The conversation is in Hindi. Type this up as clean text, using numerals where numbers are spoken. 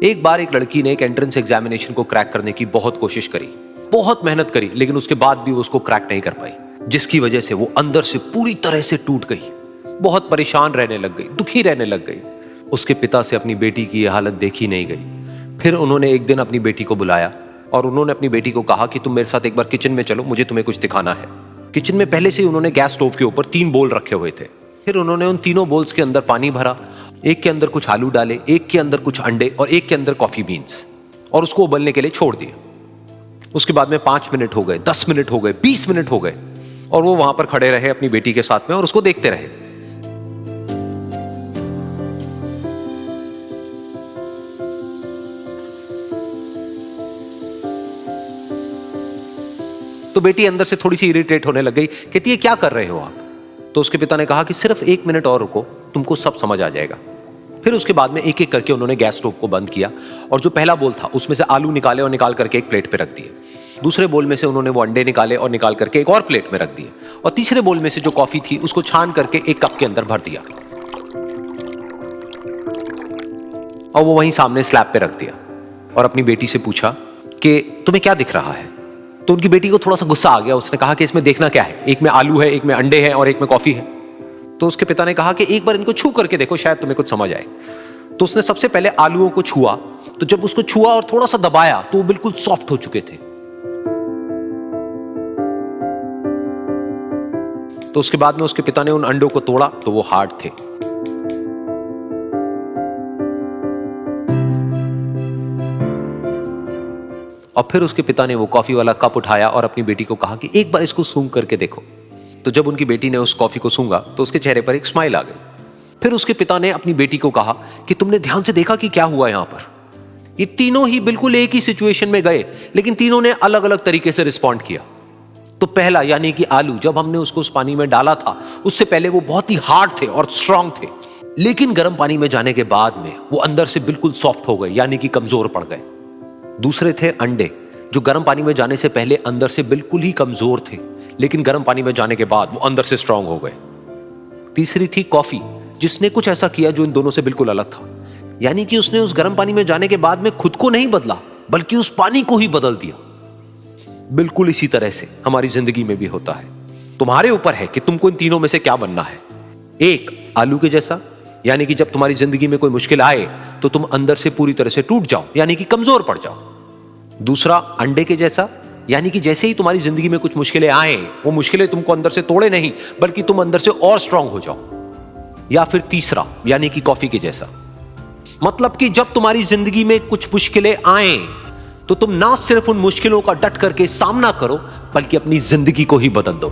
एक बार एक लड़की ने एक एंट्रेंस एग्जामिनेशन को क्रैक करने की बहुत कोशिश करी, बहुत मेहनत करी, लेकिन उसके बाद भी वो उसको क्रैक नहीं कर पाई, जिसकी वजह से वो अंदर से पूरी तरह से टूट गई, बहुत परेशान रहने लग गई, दुखी रहने लग गई। उसके पिता से अपनी बेटी की यह हालत देखी नहीं गई। फिर उन्होंने एक दिन अपनी बेटी को बुलाया और उन्होंने अपनी बेटी को कहा कि तुम मेरे साथ एक बार किचन में चलो, मुझे तुम्हें कुछ दिखाना है। किचन में पहले से ही उन्होंने गैस स्टोव के ऊपर 3 बोल रखे हुए थे। फिर उन्होंने उन तीनों बोल्स के अंदर पानी भरा, एक के अंदर कुछ आलू डाले, एक के अंदर कुछ अंडे और एक के अंदर कॉफी बीन्स, और उसको उबलने के लिए छोड़ दिया। उसके बाद में 5 मिनट हो गए, 10 मिनट हो गए, 20 मिनट हो गए, और वो वहां पर खड़े रहे अपनी बेटी के साथ में और उसको देखते रहे। तो बेटी अंदर से थोड़ी सी इरिटेट होने लग गई, कहती है क्या कर रहे हो आप? तो उसके पिता ने कहा कि सिर्फ 1 मिनट और रुको, तुमको सब समझ आ जाएगा। फिर उसके बाद में एक एक करके उन्होंने गैस स्टोव को बंद किया और जो पहला बोल था उसमें से आलू निकाले और निकाल करके एक प्लेट पे रख दिए। दूसरे बोल में से उन्होंने वो अंडे निकाले और निकाल करके एक और प्लेट में रख दिए, और तीसरे बोल में से जो कॉफी थी उसको छान करके एक कप के अंदर भर दिया और वो वहीं सामने स्लैब पे रख दिया और अपनी बेटी से पूछा कि तुम्हें क्या दिख रहा है? तो उनकी बेटी को थोड़ा सा गुस्सा आ गया। उसने कहा कि इसमें देखना क्या है, एक में आलू है, एक में अंडे हैं और एक में कॉफी है। तो उसके पिता ने कहा कि एक बार इनको छू करके देखो, शायद तुम्हें कुछ समझ आए। तो उसने सबसे पहले आलूओं को छुआ, तो जब उसको छुआ और थोड़ा सा दबाया तो वो बिल्कुल सॉफ्ट हो चुके थे। तो उसके बाद में उसके पिता ने उन अंडों को तोड़ा तो वो हार्ड थे। और फिर उसके पिता ने वो कॉफी वाला कप उठाया और अपनी बेटी को कहा कि एक बार इसको सूंघ करके देखो। तो जब उनकी बेटी ने उस कॉफी को सूंघा तो उसके चेहरे पर एक स्माइल आ गई। फिर उसके पिता ने अपनी बेटी को कहा कि तुमने ध्यान से देखा कि क्या हुआ यहां पर? ये तीनों ही बिल्कुल एक ही सिचुएशन में गए, लेकिन तीनों ने अलग अलग तरीके से रिस्पॉन्ड किया। तो पहला यानी कि आलू, जब हमने उसको उस पानी में डाला था उससे पहले वो बहुत ही हार्ड थे और स्ट्रांग थे, लेकिन गर्म पानी में जाने के बाद में वो अंदर से बिल्कुल सॉफ्ट हो गए, यानी कि कमजोर पड़ गए। दूसरे थे अंडे, जो गर्म पानी में जाने से पहले अंदर से बिल्कुल ही कमजोर थे, लेकिन गर्म पानी में जाने के बाद वो अंदर से स्ट्रांग हो गए। तीसरी थी कॉफी, जिसने कुछ ऐसा किया जो इन दोनों से बिल्कुल अलग था, यानी कि उसने उस गर्म पानी में जाने के बाद में खुद को नहीं बदला, बल्कि उस पानी को ही बदल दिया। बिल्कुल इसी तरह से हमारी जिंदगी में भी होता है। तुम्हारे ऊपर है कि तुमको इन तीनों में से क्या बनना है। एक, आलू के जैसा, यानी कि जब तुम्हारी जिंदगी में कोई मुश्किल आए तो तुम अंदर से पूरी तरह से टूट जाओ, यानी कि कमजोर पड़ जाओ। दूसरा, अंडे के जैसा, यानी कि जैसे ही तुम्हारी जिंदगी में कुछ मुश्किलें आए, वो मुश्किलें तुमको अंदर से तोड़े नहीं, बल्कि तुम अंदर से और स्ट्रांग हो जाओ। या फिर तीसरा, यानी कि कॉफी के जैसा, मतलब कि जब तुम्हारी जिंदगी में कुछ मुश्किलें आए तो तुम ना सिर्फ उन मुश्किलों का डट करके सामना करो, बल्कि अपनी जिंदगी को ही बदल दो।